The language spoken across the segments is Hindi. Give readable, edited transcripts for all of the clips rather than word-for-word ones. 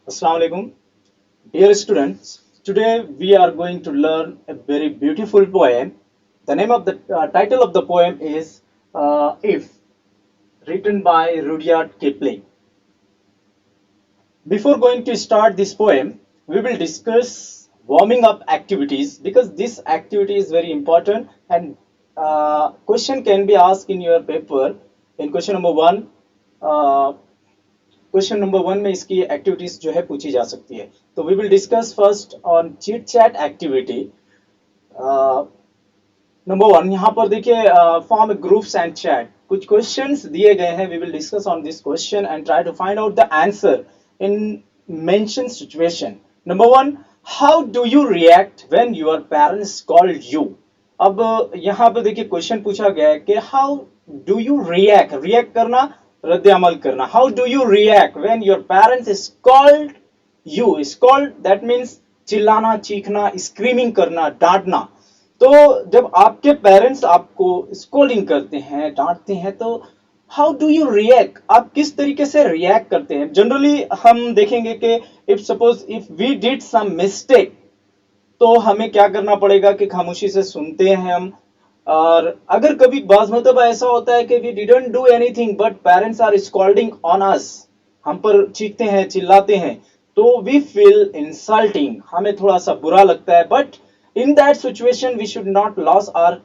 Assalamu alaikum. Dear students, today we are going to learn a very beautiful poem. The name of the title of the poem is If, written by Rudyard Kipling. Before going to start this poem, we will discuss warming up activities because this activity is very important and question can be asked in your paper. In question number one, uh, question number one में इसकी एक्टिविटीज जो है पूछी जा सकती है तो we will discuss first on chit chat activity number one यहाँ पर देखिए फॉर्म ग्रुप्स एंड चैट कुछ क्वेश्चंस दिए गए हैं we will discuss on this question and try to find out the answer in mention situation number one how do you react when your parents called you अब यहाँ पे देखिए क्वेश्चन पूछा गया है कि how do you react react करना रद्द अमल करना how do you react when your parents is called you is called that means चिल्लाना चीखना स्क्रीमिंग करना डांटना तो जब आपके पेरेंट्स आपको स्कोल्डिंग करते हैं डांटते हैं तो हाउ डू यू रिएक्ट आप किस तरीके से रिएक्ट करते हैं जनरली हम देखेंगे कि if suppose if we did some mistake तो हमें क्या करना पड़ेगा कि खामोशी से सुनते हैं हम और अगर कभी बाज मतलब ऐसा होता है कि we didn't do anything but parents are scolding on us हम पर चीखते हैं चिल्लाते हैं तो वी फील इंसल्टिंग हमें थोड़ा सा बुरा लगता है but in that situation we should not lose our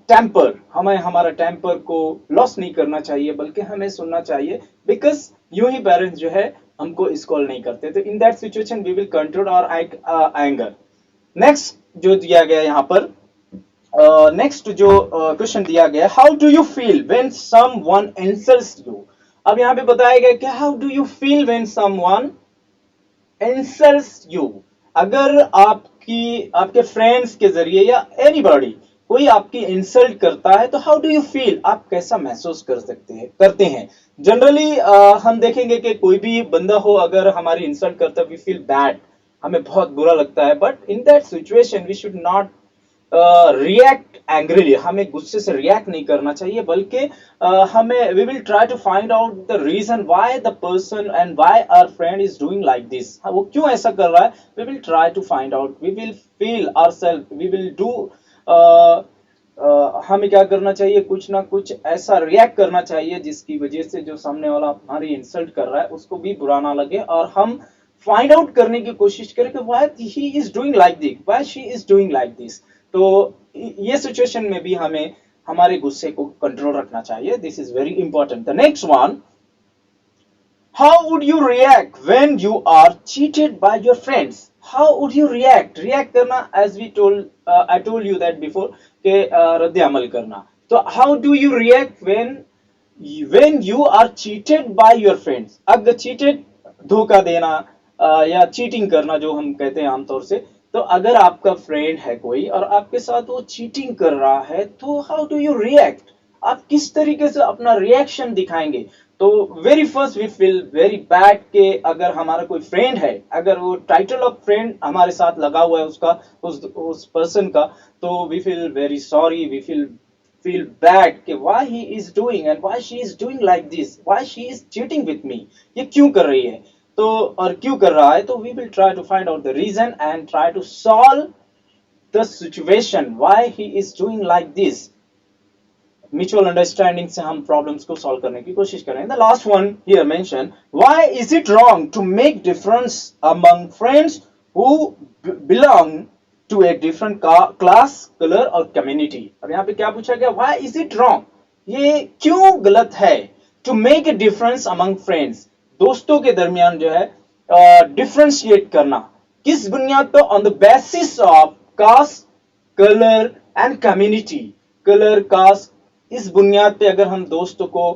temper हमें हमारा टेम्पर को लॉस नहीं करना चाहिए बल्कि हमें सुनना चाहिए बिकॉज यूं ही पेरेंट्स जो है हमको स्कॉल नहीं करते तो in that situation we will control our anger next जो दिया गया यहाँ पर नेक्स्ट जो क्वेश्चन दिया गया how do you feel when someone insults you अब यहाँ पे बताया गया कि how do you feel when someone insults you अगर आपके फ्रेंड्स के जरिए या एनीबॉडी कोई आपकी इंसल्ट करता है तो हाउ डू यू फील आप कैसा महसूस कर सकते हैं करते हैं जनरली हम देखेंगे कि कोई भी बंदा हो अगर हमारी इंसल्ट करता है वी फील बैड हमें बहुत बुरा लगता है but in that situation we should not react angrily हमें गुस्से से रिएक्ट नहीं करना चाहिए बल्कि हमें we will try to find out the reason why the person and why our friend is doing like this वो क्यों ऐसा कर रहा है we will try to find out we will feel ourselves we will do हमें क्या करना चाहिए कुछ ना कुछ ऐसा रिएक्ट करना चाहिए जिसकी वजह से जो सामने वाला हमारी इंसल्ट कर रहा है उसको भी बुरा ना लगे और हम फाइंड आउट करने की कोशिश करें कि why he is doing like this why she is doing like this तो ये सिचुएशन में भी हमें हमारे गुस्से को कंट्रोल रखना चाहिए this is very important the next one how would you react when you are cheated by your friends how would you react करना as we told I told you that before के रद्द अमल करना तो how do you react when you are cheated by your friends अगर cheated धोखा देना या चीटिंग करना जो हम कहते हैं आमतौर से तो अगर आपका फ्रेंड है कोई और आपके साथ वो चीटिंग कर रहा है तो हाउ डू यू रिएक्ट आप किस तरीके से अपना रिएक्शन दिखाएंगे तो very first we feel very bad के अगर हमारा कोई फ्रेंड है अगर वो टाइटल ऑफ फ्रेंड हमारे साथ लगा हुआ है उसका उस पर्सन का तो we feel very sorry we feel bad कि why he is doing and why she is doing like this why she is cheating with me ये क्यों कर रही है तो और क्यों कर रहा है तो we will try to find out the reason and try to solve the situation why he is doing like this mutual understanding से हम प्रॉब्लम्स को सॉल्व करने की कोशिश करें the last one here mention why is it wrong to make difference among friends who belong to a different class colour और कम्युनिटी अब यहाँ पे क्या पूछा गया व्हाई इज इट रॉन्ग ये क्यों गलत है to make a difference among friends दोस्तों के दरमियान जो है डिफरेंशिएट करना किस बुनियाद पर on the basis of caste colour and community colour caste इस बुनियाद पे अगर हम दोस्तों को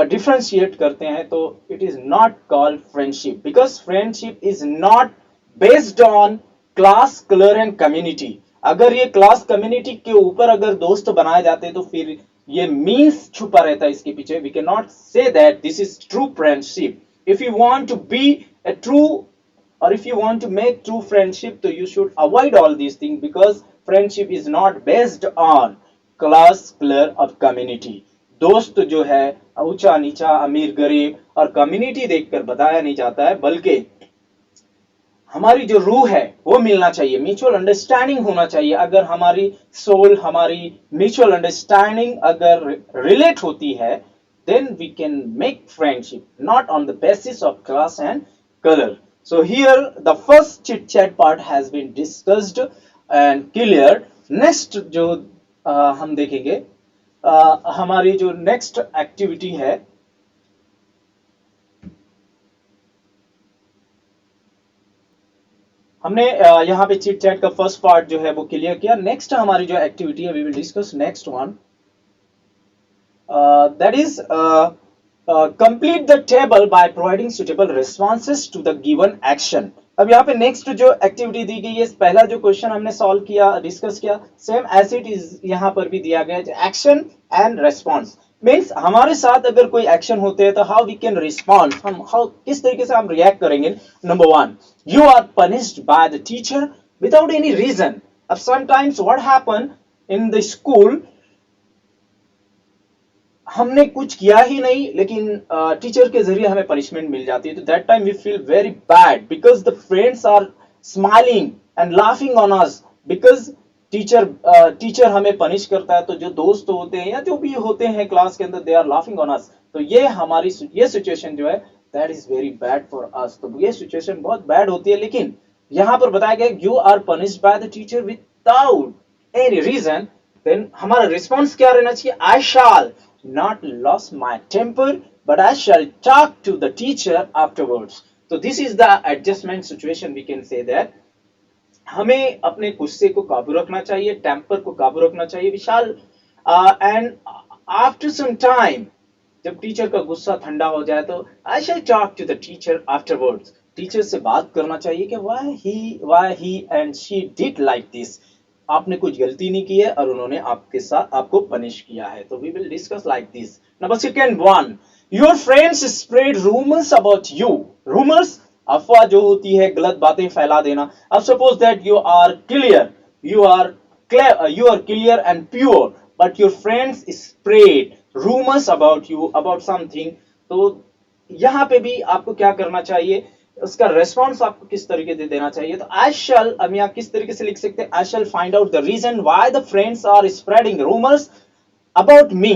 डिफरेंशिएट करते हैं तो it is not called friendship because friendship is not based on class colour and community अगर ये क्लास कम्युनिटी के ऊपर अगर दोस्त बनाए जाते तो फिर ये मीन्स छुपा रहता है इसके पीछे we can not say that this is true friendship if you want to be a true or if you want to make true friendship so you should avoid all these things because friendship is not based on class color or community दोस्त जो है ऊंचा नीचा, अमीर गरीब और कम्युनिटी देखकर बताया नहीं जाता है, बल्कि हमारी जो रूह है वो मिलना चाहिए, म्यूचुअल अंडरस्टैंडिंग होना चाहिए। अगर हमारी सोल, हमारी म्यूचुअल अंडरस्टैंडिंग अगर रिलेट होती है, then we can make friendship not on the basis of class and color. So here the first chit chat part has been discussed and cleared. Next जो हम देखेंगे, हमारी जो नेक्स्ट एक्टिविटी है, हमने यहाँ पे चिट चैट का फर्स्ट पार्ट जो है वो क्लियर किया। नेक्स्ट हमारी जो एक्टिविटी है, we will discuss next one, that is complete the table by providing suitable responses to the given action. अब यहाँ पे नेक्स्ट जो एक्टिविटी दी गई है, पहला जो क्वेश्चन हमने सॉल्व किया, डिस्कस किया, सेम एज इट इज यहाँ पर भी दिया गया है, एक्शन एंड रेस्पॉन्स। मीन्स हमारे साथ अगर कोई एक्शन होते हैं तो हाउ वी कैन रिस्पॉन्ड, हम हाउ किस तरीके से हम रिएक्ट करेंगे। Number one, you are punished by the teacher without any reason. अब sometimes what happen in the school, हमने कुछ किया ही नहीं लेकिन टीचर के जरिए हमें पनिशमेंट मिल जाती है, तो that time we feel very bad because the friends are smiling and laughing on us, because teacher हमें पनिश करता है, तो जो दोस्त होते हैं या जो भी होते हैं क्लास के अंदर, they are laughing on us. तो ये हमारी ये सिचुएशन जो है that is very bad for us. तो ये सिचुएशन बहुत बैड होती है, लेकिन यहाँ पर बताया गया you are punished by the teacher without any reason, then हमारा रिस्पॉन्स क्या रहना चाहिए, आई shall not lose my temper, but I shall talk to the teacher afterwards. So this is the adjustment situation, we can say that हमें अपने गुस्से को काबू रखना चाहिए, टेम्पर को काबू रखना चाहिए Vishal, and after some time जब टीचर का गुस्सा ठंडा हो जाए तो I shall talk to the teacher afterwards, teacher से बात करना चाहिए कि why he and she did like this, आपने कुछ गलती नहीं की है और उन्होंने आपके साथ आपको पनिश किया है। तो we will discuss like this. Number second one, your friends spread rumours about you. Rumours अफवाह जो होती है, गलत बातें फैला देना। अब suppose that you are clear, you are clear and pure, but your friends spread rumors about you about something, तो यहाँ पे भी आपको क्या करना चाहिए, उसका रेस्पॉन्स आपको किस तरीके से देना चाहिए। तो आई शैल, हम यहाँ किस तरीके से लिख सकते हैं, I shall find out the reason why the friends are spreading rumours about me,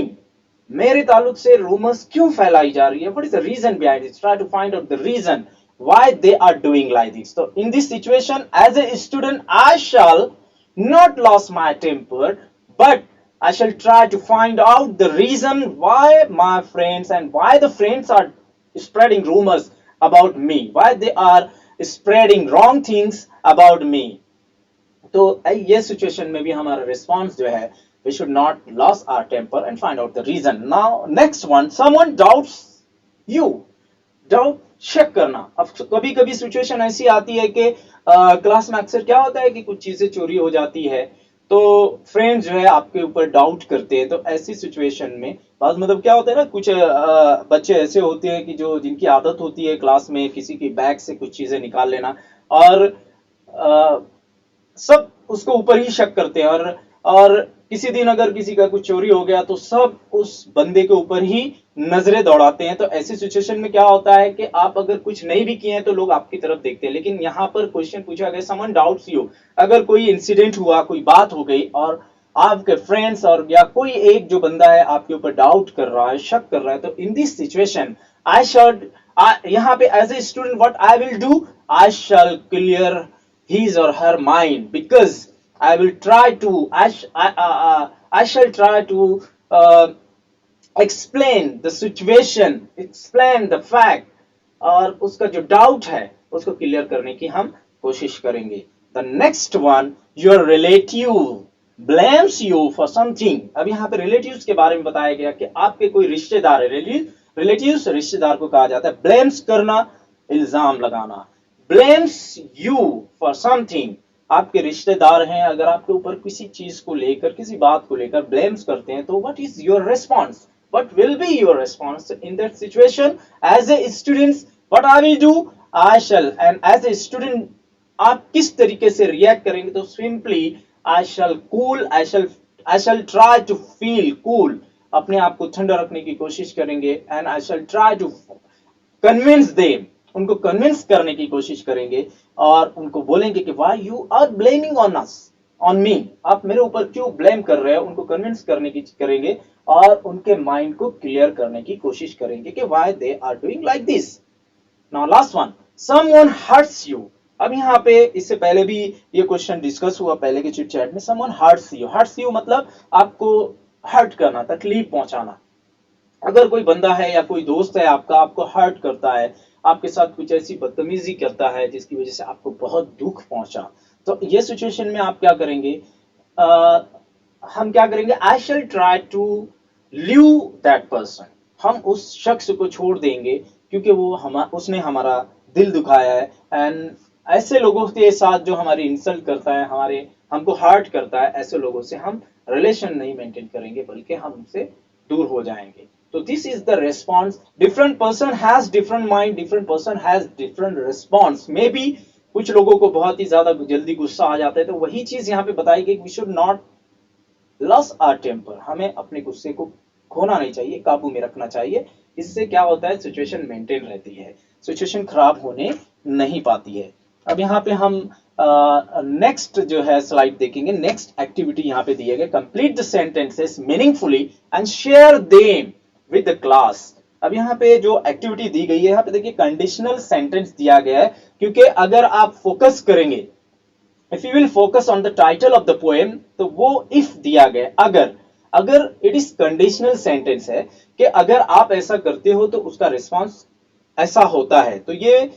मेरे ताल्लुक से रूमर्स क्यों फैलाई जा रही है, what is the reason behind it, try to find out the reason why they are doing like this. तो in this situation as a student I shall not lose my temper, but I shall try to find out the reason why my friends and why the friends are spreading rumors about me, why they are spreading wrong things about me. तो ये सिचुएशन में भी हमारा रिस्पॉन्स जो है, we should not lose our temper and find out the reason. Now next one, someone doubts you. Doubt check करना। अब कभी कभी सिचुएशन ऐसी आती है कि क्लास में अक्सर क्या होता है कि कुछ चीजें चोरी हो जाती है, तो फ्रेंड्स जो है आपके ऊपर डाउट करते हैं। तो ऐसी सिचुएशन में बात मतलब क्या होता है ना, कुछ बच्चे ऐसे होते हैं कि जो जिनकी आदत होती है क्लास में किसी की बैग से कुछ चीजें निकाल लेना, और सब उसको ऊपर ही शक करते हैं, और किसी दिन अगर किसी का कुछ चोरी हो गया तो सब उस बंदे के ऊपर ही नजरें दौड़ाते हैं। तो ऐसी सिचुएशन में क्या होता है कि आप अगर कुछ नहीं भी किए हैं तो लोग आपकी तरफ देखते हैं। लेकिन यहाँ पर क्वेश्चन पूछा गया, समवन डाउट्स यू, अगर कोई इंसिडेंट हुआ, कोई बात हो गई और आपके फ्रेंड्स और या कोई एक जो बंदा है आपके ऊपर डाउट कर रहा है, शक कर रहा है, तो in this situation I shall, यहाँ पे as a student what I will do, I shall clear his or her mind, because I will try to I shall try to explain the situation, explain the fact, और उसका जो डाउट है उसको क्लियर करने की हम कोशिश करेंगे। The next one, your relative blames you for something। अब यहाँ पे रिलेटिव्स के बारे में बताया गया कि आपके कोई रिश्तेदार है, रिलेटिव्स रिश्तेदार को कहा जाता है, ब्लेम्स करना, इल्जाम लगाना। blames you for something, आपके रिश्तेदार हैं, अगर आपके ऊपर किसी चीज को लेकर, किसी बात को लेकर ब्लेम्स करते हैं, तो what is your response, what will be your response in that situation? As a student what I will do, I shall, and as a student आप किस तरीके से रिएक्ट करेंगे, तो simply I shall try to feel cool, अपने आप को ठंडा रखने की कोशिश करेंगे, and I shall try to convince them, उनको कन्विंस करने की कोशिश करेंगे और उनको बोलेंगे कि why you are blaming on us, on me, आप मेरे ऊपर क्यों ब्लेम कर रहे हो, उनको कन्विंस करने की करेंगे और उनके माइंड को क्लियर करने की कोशिश करेंगे कि why they are doing like this. Now last one, someone hurts you. अब यहाँ पे इससे पहले भी ये क्वेश्चन डिस्कस हुआ पहले के चिट चैट में, समवन हर्ट्स यू मतलब आपको हर्ट करना, तकलीफ पहुंचाना। अगर कोई बंदा है या कोई दोस्त है आपका, आपको हर्ट करता है, आपके साथ कुछ ऐसी बदतमीजी करता है जिसकी वजह से आपको बहुत दुख पहुंचा, तो ये सिचुएशन में आप क्या करेंगे? आ, हम क्या करेंगे? I shall try to leave that person, हम उस शख्स को छोड़ देंगे क्योंकि वो उसने हमारा दिल दुखाया है, एंड ऐसे लोगों के साथ जो हमारी इंसल्ट करता है, हमको हर्ट करता है, ऐसे लोगों से हम रिलेशन नहीं मेंटेन करेंगे बल्कि हम उनसे दूर हो जाएंगे। तो this is the response. Different person has different mind, different person has different response. May be कुछ लोगों को बहुत ही ज्यादा जल्दी गुस्सा आ जाता है, तो वही चीज यहाँ पे बताई गई, we should not lose our temper, हमें अपने गुस्से को खोना नहीं चाहिए, काबू में रखना चाहिए। इससे क्या होता है? सिचुएशन मेंटेन रहती है, सिचुएशन खराब होने नहीं पाती है। अब यहाँ पे हम नेक्स्ट जो है स्लाइड देखेंगे। नेक्स्ट एक्टिविटी यहाँ पे दिए गए, complete the sentences meaningfully and share them with the class. अब यहाँ पे जो एक्टिविटी दी गई है, यहाँ पे देखिए कंडीशनल सेंटेंस दिया गया है, क्योंकि अगर आप फोकस करेंगे, if you will focus on the title of the poem, तो वो इफ दिया गया, अगर इट इज कंडीशनल सेंटेंस है कि अगर आप ऐसा करते हो तो उसका रिस्पॉन्स ऐसा होता है। तो ये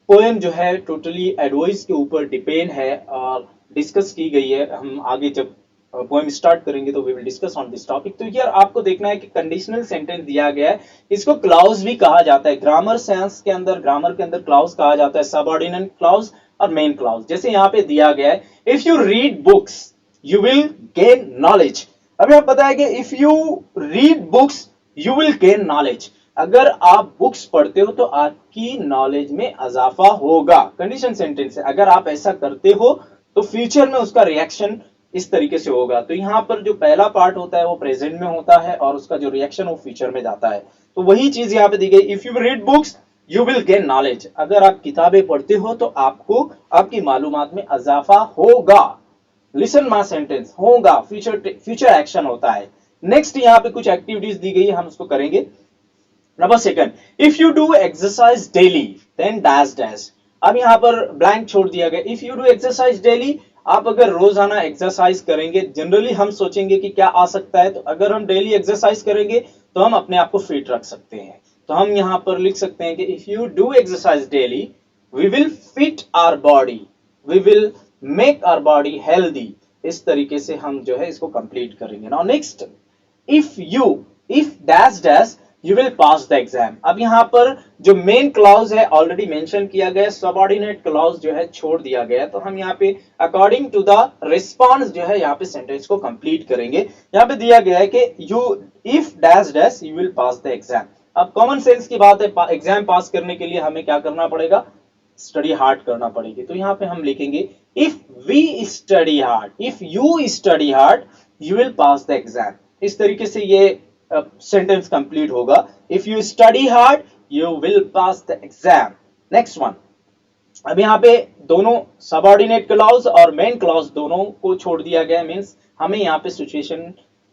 पोएम जो है टोटली एडवाइस के ऊपर डिपेंड है और डिस्कस की गई है। हम आगे जब पोएम स्टार्ट करेंगे तो we will discuss on this topic. तो यार आपको देखना है कि कंडीशनल सेंटेंस दिया गया है, इसको क्लाउज भी कहा जाता है। ग्रामर सेंस के अंदर, ग्रामर के अंदर क्लाउज कहा जाता है, सबऑर्डिनेट क्लाउज और मेन क्लाउज। जैसे यहाँ पे दिया गया है, if you read books you will gain knowledge. अभी आप पता है कि if you read books you will gain knowledge, अगर आप बुक्स पढ़ते हो तो आपकी नॉलेज में इजाफा होगा। कंडीशन सेंटेंस है, अगर आप ऐसा करते हो तो फ्यूचर में उसका रिएक्शन इस तरीके से होगा। तो यहाँ पर जो पहला पार्ट होता है वो प्रेजेंट में होता है और उसका जो रिएक्शन वो फ्यूचर में जाता है। तो वही चीज यहाँ पे दी गई, if you read books you will gain knowledge, अगर आप किताबें पढ़ते हो तो आपको आपकी मालूमात में इजाफा होगा। लिसन माय सेंटेंस, होगा फ्यूचर एक्शन होता है। नेक्स्ट यहाँ पे कुछ एक्टिविटीज दी गई है, हम उसको करेंगे। Number second, if you do exercise daily then dash dash. अब यहाँ पर ब्लैंक छोड़ दिया गया, if you do exercise daily, आप अगर रोजाना एक्सरसाइज करेंगे, जनरली हम सोचेंगे कि क्या आ सकता है, तो अगर हम डेली एक्सरसाइज करेंगे तो हम अपने आप को फिट रख सकते हैं। तो हम यहाँ पर लिख सकते हैं कि if you do exercise daily we will fit our body, we will make our body healthy. इस तरीके से हम जो है इसको कंप्लीट करेंगे। Now next, if dash dash you will pass the exam. अब यहाँ पर जो मेन क्लॉज है ऑलरेडी मेंशन किया गया, सबऑर्डिनेट क्लॉज जो है छोड़ दिया गया, तो हम यहाँ पे अकॉर्डिंग टू द रिस्पॉन्स जो है यहाँ पे सेंटेंस को कंप्लीट करेंगे। यहाँ पे दिया गया है कि you if dash dash you will pass the exam. अब कॉमन सेंस की बात है, एग्जाम पास करने के लिए हमें क्या करना पड़ेगा? स्टडी हार्ड करना पड़ेगी। तो यहाँ पे हम लिखेंगे if we study hard, if you study hard you will pass the exam. इस तरीके से ये सेंटेंस कंप्लीट होगा, if you study hard you will pass the exam. Next one, अब यहाँ पे दोनों सबऑर्डिनेट क्लॉज और मेन क्लॉज दोनों को छोड़ दिया गया, मींस हमें यहाँ पे सिचुएशन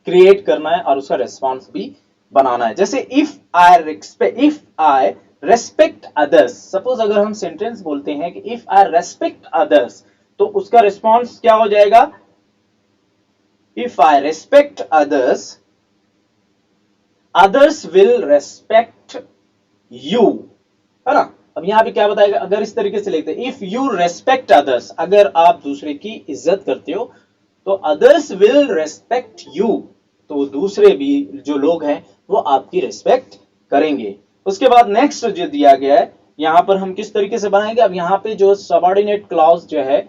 क्रिएट करना है और उसका रेस्पॉन्स भी बनाना है। जैसे if I respect others, suppose अगर हम सेंटेंस बोलते हैं कि इफ आई रेस्पेक्ट अदर्स, तो उसका रिस्पॉन्स क्या हो जाएगा? If I respect others others will respect you, है ना। अब यहाँ पे क्या बताएगा? अगर इस तरीके से लिखते हैं, if you respect others, अगर आप दूसरे की इज्जत करते हो तो others will respect you, तो दूसरे भी जो लोग हैं वो आपकी रिस्पेक्ट करेंगे। उसके बाद नेक्स्ट जो दिया गया है, यहाँ पर हम किस तरीके से बनाएंगे? अब यहाँ पे जो सबऑर्डिनेट क्लॉज जो है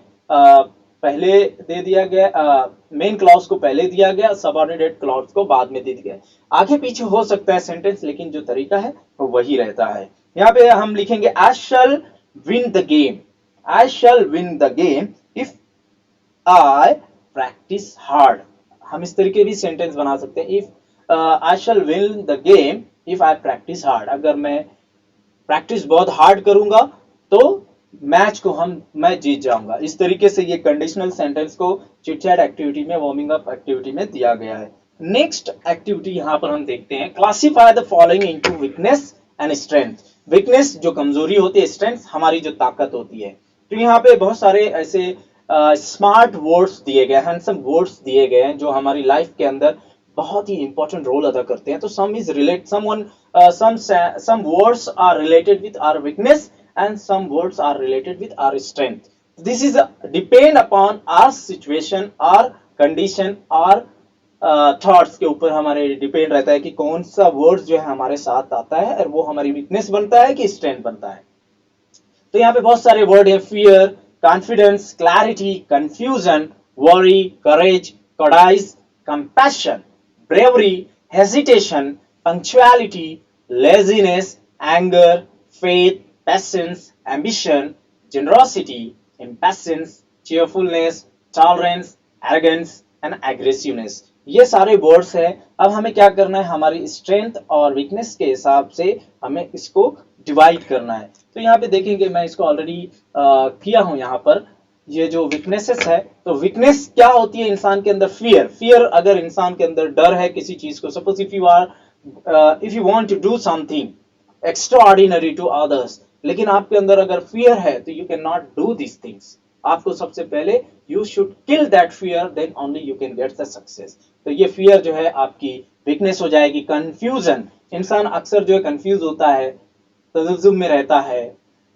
पहले दे दिया गया, मेन क्लॉज को पहले दिया गया, सबऑर्डिनेट क्लॉज को बाद में दे दिया गया। आगे पीछे हो सकता है सेंटेंस, लेकिन जो तरीका है वो वही रहता है। यहाँ पे हम लिखेंगे I shall win the game, I shall win the game if I practice hard. हम इस तरीके भी सेंटेंस बना सकते हैं, if I shall win the game if I practice hard, अगर मैं प्रैक्टिस बहुत हार्ड करूंगा तो मैच को मैं जीत जाऊंगा। इस तरीके से ये कंडीशनल सेंटेंस को चिट-चैट एक्टिविटी में, वार्मिंग अप एक्टिविटी में दिया गया है। नेक्स्ट एक्टिविटी यहां पर हम देखते हैं, classify the following into weakness and strength. Weakness जो कमजोरी होती है, स्ट्रेंथ हमारी जो ताकत होती है। तो यहाँ पे बहुत सारे ऐसे स्मार्ट वर्ड्स दिए गए, हैंडसम वर्ड्स दिए गए हैं जो हमारी लाइफ के अंदर बहुत ही इंपॉर्टेंट रोल अदा करते हैं। तो some words are related with our weakness and some words are related with our strength. This is depend upon our situation, our condition, our thoughts के ऊपर हमारे डिपेंड रहता है कि कौन सा वर्ड्स जो है हमारे साथ आता है और वो हमारी वीकनेस बनता है कि स्ट्रेंथ बनता है। तो यहाँ पे बहुत सारे वर्ड है, fear, confidence, clarity, confusion, worry, courage, cowardice, compassion, bravery, hesitation, punctuality, laziness, anger, faith, patience, ambition, generosity, impatience, cheerfulness, tolerance, arrogance and aggressiveness। ये सारे वर्ड्स हैं। अब हमें क्या करना है, हमारी स्ट्रेंथ और वीकनेस के हिसाब से हमें इसको डिवाइड करना है। तो यहाँ पे देखेंगे, मैं इसको ऑलरेडी किया हूं यहाँ पर। ये जो वीकनेसेस है, तो वीकनेस क्या होती है इंसान के अंदर, फियर अगर इंसान के अंदर डर है किसी चीज को, suppose if you want to do something extraordinary to others, लेकिन आपके अंदर अगर फियर है तो you can not do this things. आपको सबसे पहले you should kill that fear, then only you can get the success. तो ये फियर जो है आपकी वीकनेस हो जाएगी। कंफ्यूजन, इंसान अक्सर जो है कंफ्यूज होता है, तजुजुम में रहता है,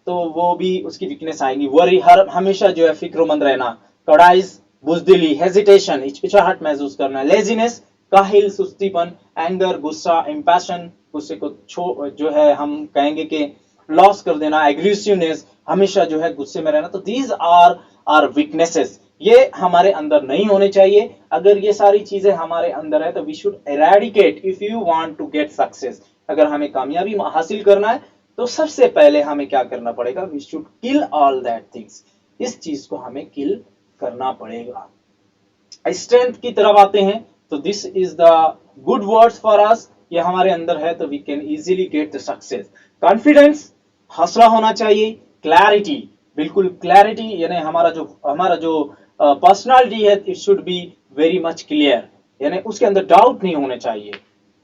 तो वो भी उसकी वीकनेस आएगी। वरी, हमेशा जो है फिक्रमंद रहना। कड़ाइज, बुजदिली, हेजिटेशन, हिचकिचाहट महसूस करना। लेजीनेस, काहिल, सुस्तीपन। एंगर, गुस्सा। इंपैशन, गुस्से को जो है हम कहेंगे कि लॉस कर देना। एग्रेसिवनेस, हमेशा जो है गुस्से में रहना। तो दीज आर आर वीकनेसेस, ये हमारे अंदर नहीं होने चाहिए। अगर ये सारी चीजें हमारे अंदर है तो we should eradicate if you want to get success. अगर हमें कामयाबी हासिल करना है तो सबसे पहले हमें क्या करना पड़ेगा, we should kill all that things. इस चीज को हमें किल करना पड़ेगा। स्ट्रेंथ की तरफ आते हैं, तो this is the good words for us, ये हमारे अंदर है तो we can easily get the success. Confidence, हौसला होना चाहिए। क्लैरिटी, बिल्कुल क्लैरिटी, यानी हमारा जो पर्सनालिटी है, it should be very much clear, यानी उसके अंदर डाउट नहीं होने चाहिए।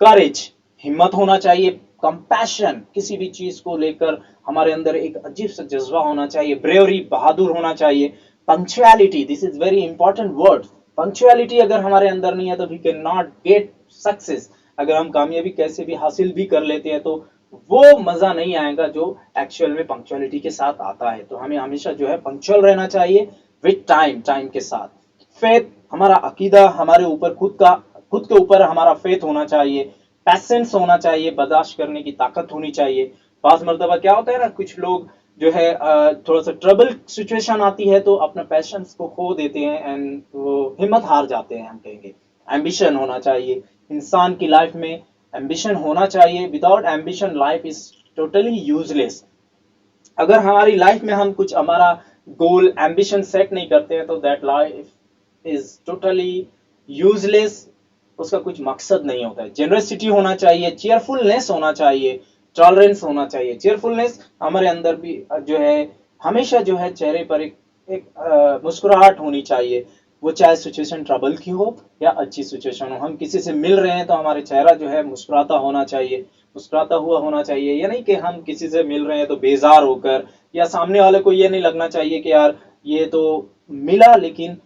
करेज, हिम्मत होना चाहिए। कंपैशन, किसी भी चीज को लेकर हमारे अंदर एक अजीब सा जज्बा होना चाहिए। ब्रेवरी, बहादुर होना चाहिए। Punctuality, this is very important word. Punctuality अगर हमारे अंदर नहीं है तो we can not get success. अगर हम कामयाबी कैसे भी हासिल भी कर लेते हैं तो वो मजा नहीं आएगा जो एक्चुअल में पंक्चुअलिटी के साथ आता है। तो हमें हमेशा जो है पंक्चुअल रहना चाहिए विद टाइम के साथ। फेथ, हमारा अकीदा, हमारे ऊपर खुद के ऊपर हमारा फेथ होना चाहिए। पैसेंस होना चाहिए, बर्दाश्त करने की ताकत होनी चाहिए। बाज़ मर्तबा क्या होता है ना, कुछ लोग जो है थोड़ा सा ट्रबल सिचुएशन आती है तो अपना पैशंस को खो देते हैं एंड वो हिम्मत हार जाते हैं, हम कहेंगे। एम्बिशन होना चाहिए, इंसान की लाइफ में एम्बिशन होना चाहिए। Without ambition life is totally useless. अगर हमारी लाइफ में हम कुछ हमारा गोल एम्बिशन सेट नहीं करते हैं तो that life is totally useless, उसका कुछ मकसद नहीं होता है। जेनरसिटी होना चाहिए, चेयरफुलनेस होना चाहिए, टॉलरेंस होना चाहिए। चेयरफुलनेस हमारे अंदर भी जो है हमेशा जो है चेहरे पर एक मुस्कुराहट होनी चाहिए, वो चाहे सिचुएशन ट्रबल की हो या अच्छी सिचुएशन हो। हम किसी से मिल रहे हैं तो हमारे चेहरा जो है मुस्कुराता होना चाहिए, मुस्कुराता हुआ होना चाहिए। ये नहीं कि हम किसी से मिल रहे हैं तो बेजार होकर, या सामने वाले को ये नहीं लगना चाहिए कि यार ये तो मिला लेकिन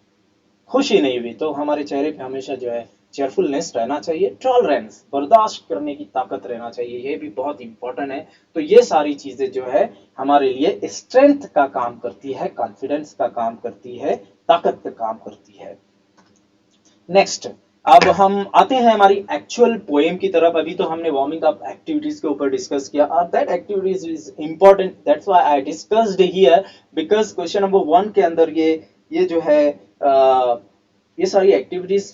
खुशी नहीं हुई। तो हमारे चेहरे पे हमेशा जो है चेयरफुलनेस रहना चाहिए। टॉलरेंस, बर्दाश्त करने की ताकत रहना चाहिए, ये भी बहुत इंपॉर्टेंट है। तो ये सारी चीजें जो है हमारे लिए स्ट्रेंथ का काम करती है, कॉन्फिडेंस का काम करती है, ताकत का काम करती है। नेक्स्ट, अब हम आते हैं हमारी एक्चुअल पोएम की तरफ। अभी तो हमने वार्मिंग अप एक्टिविटीज के ऊपर डिस्कस किया और that activities is important, that's why I discussed here, because question number 1 के अंदर ये जो है ये सारी एक्टिविटीज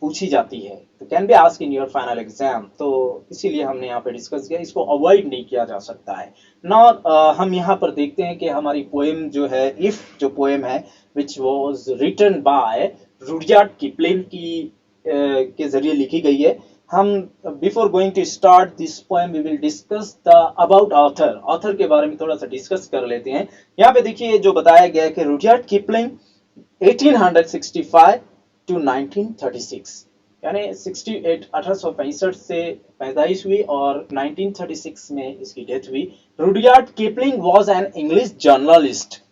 पूछी जाती है, तो can be ask in your final exam. तो इसीलिए हमने यहाँ पे डिस्कस किया, इसको अवॉइड नहीं किया जा सकता है ना। हम यहाँ पर देखते हैं कि हमारी पोएम जो है, इफ जो पोएम है which was written by Rudyard Kipling की के जरिए लिखी गई है। हम before going to start this poem we will discuss the about author, author के बारे में थोड़ा सा डिस्कस कर लेते हैं। यहाँ पे देखिए जो बताया गया है कि रुडयार्ड किपलिंग 1865 टू 1936, यानी 1865 से पैदाइश हुई और 1936 में इसकी डेथ हुई। Rudyard Kipling was an English journalist.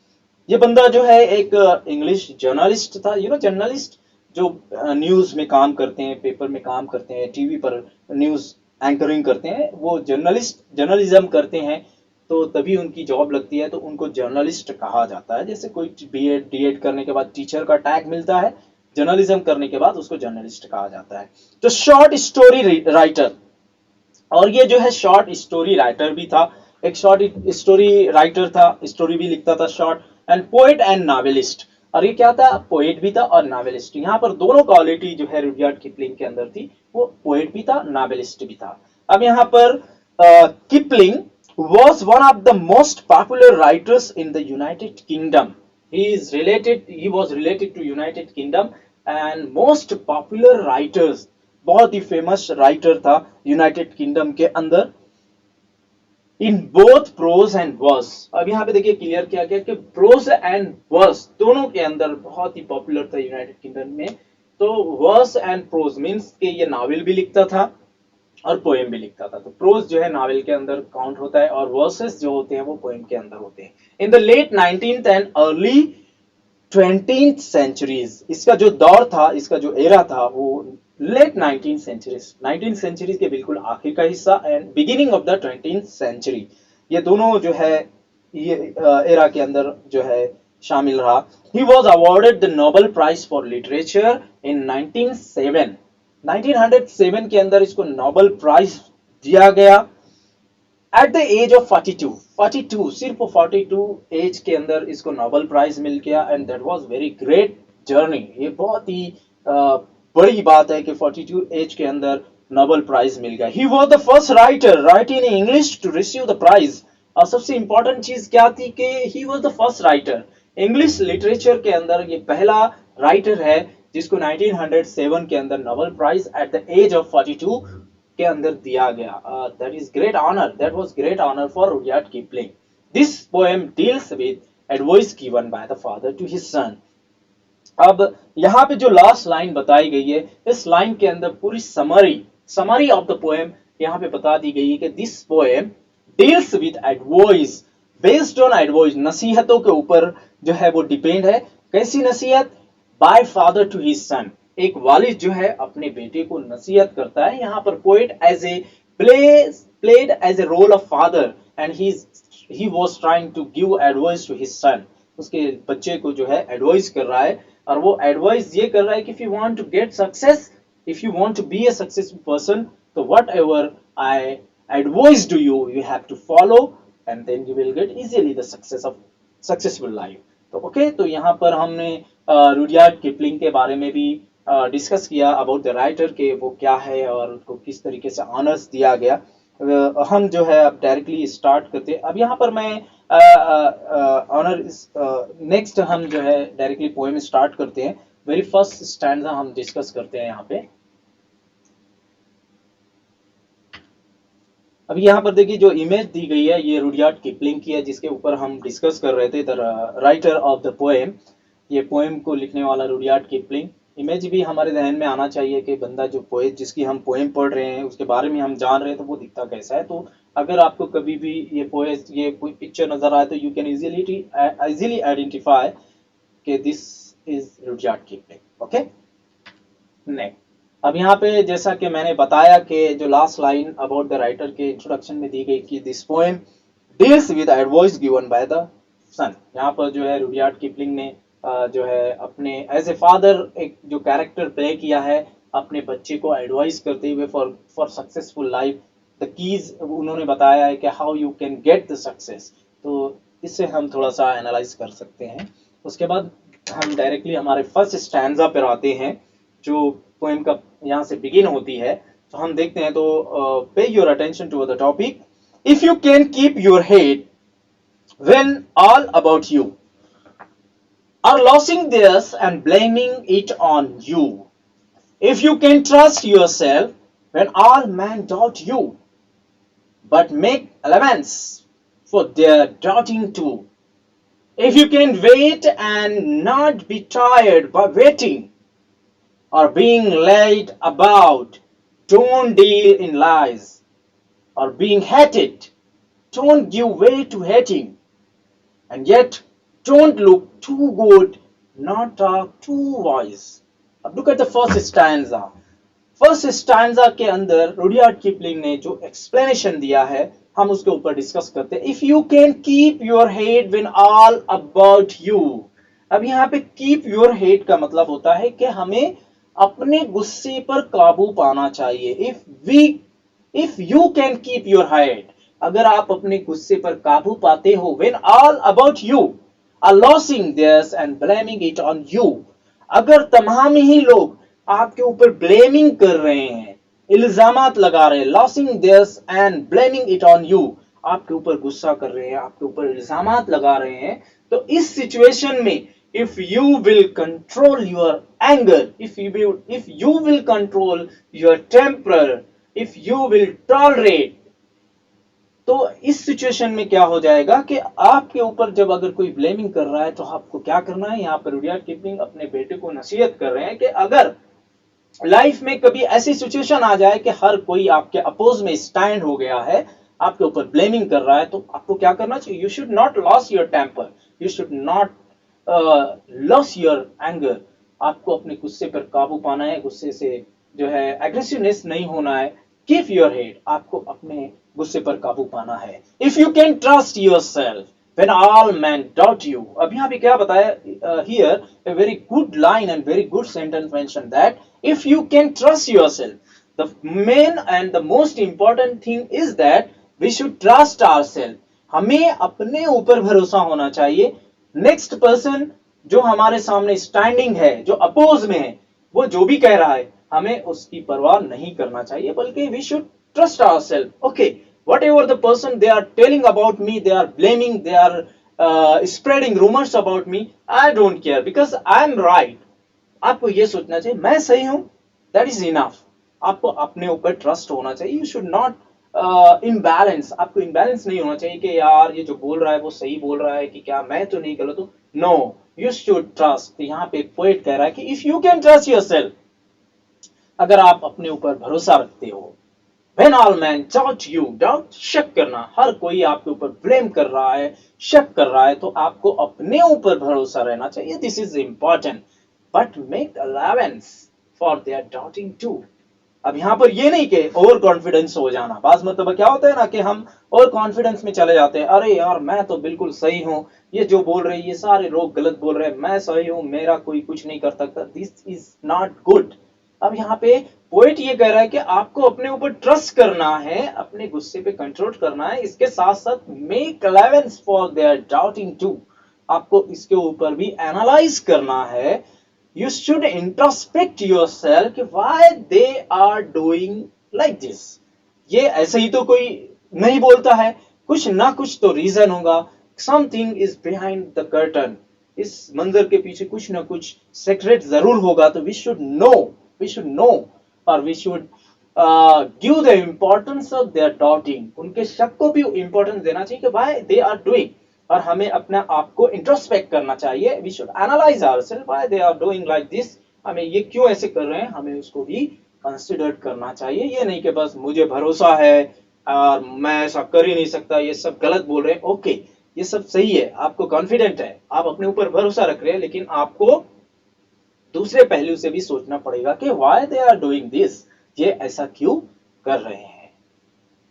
ये बंदा जो है एक इंग्लिश जर्नलिस्ट था। जर्नलिस्ट जो न्यूज में काम करते हैं, पेपर में काम करते हैं, टीवी पर न्यूज एंकरिंग करते हैं, वो जर्नलिज्म करते हैं, तो तभी उनकी जॉब लगती है, तो उनको जर्नलिस्ट कहा जाता है। जैसे कोई बीएड डीएड करने के बाद टीचर का टैग मिलता है, जर्नलिज्म करने के बाद उसको जर्नलिस्ट कहा जाता है। तो शॉर्ट स्टोरी राइटर, और ये जो है शॉर्ट स्टोरी राइटर भी था, एक शॉर्ट स्टोरी राइटर था, स्टोरी भी लिखता था short, and poet and novelist. और ये क्या था, पोएट भी था और नॉवेलिस्ट। यहाँ पर दोनों क्वालिटी जो है रुडयार्ड किपलिंग के अंदर थी, वो पोएट भी था, नॉवेलिस्ट भी था। अब यहाँ पर Kipling was one of the most popular writers in the United Kingdom. He was related to United Kingdom and most popular writers, बहुत ही फेमस राइटर था यूनाइटेड किंगडम के अंदर, in both prose and verse. अब यहाँ पे देखिए क्लियर किया गया कि प्रोज एंड वर्स दोनों के अंदर बहुत ही पॉपुलर था यूनाइटेड किंगडम में। तो वर्स एंड प्रोज मीन्स के ये नॉवेल भी लिखता था और पोएम भी लिखता था। तो प्रोज जो है नॉवेल के अंदर काउंट होता है और वर्सेस जो होते हैं वो पोएम के अंदर होते हैं। In the late 19th and early 20th centuries, इसका जो दौर था, इसका जो एरा था, वो लेट 19th सेंचुरी के बिल्कुल आखिर का हिस्सा and beginning of the 20th century, ये दोनों जो है ये एरा के अंदर जो है शामिल रहा। He was awarded the Nobel prize for literature in 1907 के अंदर इसको नोबेल प्राइज दिया गया। एट द एज ऑफ 42, सिर्फ 42 एज के अंदर इसको नोबेल प्राइज मिल गया and that was very great journey. ये बहुत ही बड़ी बात है कि 42 एज के अंदर नोबेल प्राइज मिल गया। He was the first writer write in English to receive the prize. और सबसे इंपॉर्टेंट चीज क्या थी कि he was the first writer, English literature के अंदर ये पहला राइटर है जिसको 1907 के अंदर Nobel prize at the age of 42 के अंदर दिया गया। That is great honour, that was great honour for Rudyard Kipling. This poem deals with advice given by the father to his son. अब यहाँ पे जो लास्ट लाइन बताई गई है, इस लाइन के अंदर पूरी समरी ऑफ द पोएम यहाँ पे बता दी गई है कि this poem deals with advice, based on advice, नसीहतों के ऊपर जो है वो डिपेंड है। कैसी नसीहत? By father to his son, एक वालिद जो है अपने बेटे को नसीहत करता है। यहाँ पर poet as a played as a role of father and he was trying to give advice to his son, उसके बच्चे को जो है एडवाइस कर रहा है, और वो एडवाइस ये कर रहा है कि if you want to get success, if you want to be a successful person, तो whatever I advise to you, you have to follow and then you will get easily the success of successful life। तो ओके, तो यहाँ पर हमने रुडयार्ड किपलिंग के बारे में भी डिस्कस किया अबाउट द राइटर के वो क्या है और उसको किस तरीके से ऑनर्स दिया गया। हम जो है अब डायरेक्टली स्टार्ट करते हैं। अब यहाँ पर मैं ऑनर नेक्स्ट हम जो है डायरेक्टली पोएम स्टार्ट करते हैं। वेरी फर्स्ट स्टैंजा हम डिस्कस करते हैं यहाँ पे। अभी यहाँ पर देखिए जो इमेज दी गई है ये रुडयार्ड किपलिंग की है, जिसके ऊपर हम डिस्कस कर रहे थे, the writer of the poem. ये पोएम को लिखने वाला रुडयार्ड किपलिंग। इमेज भी हमारे जहन में आना चाहिए कि बंदा जो पोएट जिसकी हम पोएम पढ़ रहे हैं उसके बारे में हम जान रहे हैं तो वो दिखता कैसा है। तो अगर आपको कभी भी ये पोएट ये कोई पिक्चर नजर आए तो यू कैन इजीली आइडेंटिफाई कि this is Rudyard Kipling. Okay, next. अब यहाँ पे जैसा कि मैंने बताया कि जो last line about the writer के इंट्रोडक्शन में दी गई कि this poem deals with advice given by the son. यहाँ पर जो है रुडयार्ड किपलिंग ने जो है अपने एज ए फादर एक जो कैरेक्टर प्ले किया है, अपने बच्चे को एडवाइस करते हुए for successful life. The keys उन्होंने बताया है कि how you can get the success. तो इससे हम थोड़ा सा एनालाइज कर सकते हैं। उसके बाद हम डायरेक्टली हमारे फर्स्ट स्टैंजा पर आते हैं जो पोएम का यहाँ से बिगिन होती है। तो हम देखते हैं। तो pay your attention to the topic. If you can keep your head when all about you are losing theirs and blaming it on you, If you can trust yourself when all men doubt you, but make allowance for their doubting too. If you can wait and not be tired by waiting or being lied about, don't deal in lies. Or being hated, don't give way to hating. And yet, don't look too good, not talk too wise. अब look at the first stanza. First stanza के अंदर रुडियार्ड किपलिंग ने जो एक्सप्लेनेशन दिया है हम उसके ऊपर डिस्कस करते हैं. If you can keep your head when all about you. अब यहाँ पे कीप योर हेड का मतलब होता है कि हमें अपने गुस्से पर काबू पाना चाहिए. If you can keep your head, अगर आप अपने गुस्से पर काबू पाते हो, when all about you are losing this and blaming it on you, अगर तमाम ही लोग आपके ऊपर ब्लेमिंग कर रहे हैं, इल्जामात लगा रहे हैं, losing this and blaming it on you, आपके ऊपर गुस्सा कर रहे हैं, आपके ऊपर इल्जामात लगा रहे हैं, तो इस सिचुएशन में if you will control your anger, if you will control your temper, if you will tolerate, तो इस सिचुएशन में क्या हो जाएगा कि आपके ऊपर जब अगर कोई ब्लेमिंग कर रहा है तो आपको क्या करना है. यहाँ पर रुडियार्ड किपलिंग अपने बेटे को नसीहत कर रहे हैं कि अगर लाइफ में कभी ऐसी सिचुएशन आ जाए कि हर कोई आपके अपोज में स्टैंड हो गया है, आपके ऊपर ब्लेमिंग कर रहा है, तो आपको क्या करना चाहिए. You should not loss your temper, you should not loss your anger. आपको अपने गुस्से पर काबू पाना है, गुस्से से जो है एग्रेसिवनेस नहीं होना है. कीप योर हेड, आपको अपने गुस्से पर काबू पाना है. If you can trust your self when all men doubt you. अब यहाँ पे क्या बताया, here a very good line and very good sentence mentioned that if you can trust yourself, the main and the most important thing is that we should trust ourselves. हमें अपने ऊपर भरोसा होना चाहिए. नेक्स्ट पर्सन जो हमारे सामने स्टैंडिंग है, जो अपोज में है, वो जो भी कह रहा है हमें उसकी परवाह नहीं करना चाहिए, बल्कि we should trust ourselves. Okay, whatever the person they are telling about me, they are blaming, they are spreading rumors about me, I don't care because I am right. आपको ये सोचना चाहिए मैं सही हूं, that is enough. आपको अपने ऊपर ट्रस्ट होना चाहिए. You should not imbalance, आपको imbalance नहीं होना चाहिए कि यार ये जो बोल रहा है वो सही बोल रहा है कि क्या मैं तो नहीं गलत हूं. No, you should trust. यहाँ पे पोएट कह रहा है कि if you can trust yourself, अगर आप अपने ऊपर भरोसा रखते हो, when all men doubt you, doubt शक करना, हर कोई आपके ऊपर ब्लेम कर रहा है, शक कर रहा है, तो आपको अपने ऊपर भरोसा रहना चाहिए. This is important, but make allowance for their doubting too. अब यहाँ पर ये नहीं कि ओवर कॉन्फिडेंस हो जाना. बात मतलब क्या होता है ना कि हम ओवर कॉन्फिडेंस में चले जाते हैं, अरे यार मैं तो बिल्कुल सही हूँ, ये जो बोल रहे हैं ये सारे लोग गलत बोल रहे हैं, मैं सही हूँ, मेरा कोई कुछ नहीं कर सकता. This is not good. अब यहाँ पे पोएट ये कह रहा है कि आपको अपने ऊपर ट्रस्ट करना है, अपने गुस्से पे कंट्रोल करना है, इसके साथ साथ make allowance for their doubting too. आपको इसके ऊपर भी एनालाइज करना है. You should introspect yourself कि why they are doing like this. ये ऐसे ही तो कोई नहीं बोलता है, कुछ ना कुछ तो रीजन होगा. Something is behind the curtain. इस मंजर के पीछे कुछ ना कुछ सीक्रेट जरूर होगा. तो we should know or we should give the importance of their doubting. उनके शक को भी इंपॉर्टेंस देना चाहिए कि why they are doing, और हमें अपने आप को इंट्रोस्पेक्ट करना चाहिए. We should analyse ourself why they are doing like this. हमें ये क्यों ऐसे कर रहे हैं, हमें उसको भी कंसीडर करना चाहिए. ये नहीं कि बस मुझे भरोसा है और मैं ऐसा कर ही नहीं सकता, ये सब गलत बोल रहे हैं. ओके, ये सब सही है, आपको कॉन्फिडेंट है, आप अपने ऊपर भरोसा रख रहे हैं, लेकिन आपको दूसरे पहलू से भी सोचना पड़ेगा कि why they are doing this, ये ऐसा क्यों कर रहे हैं.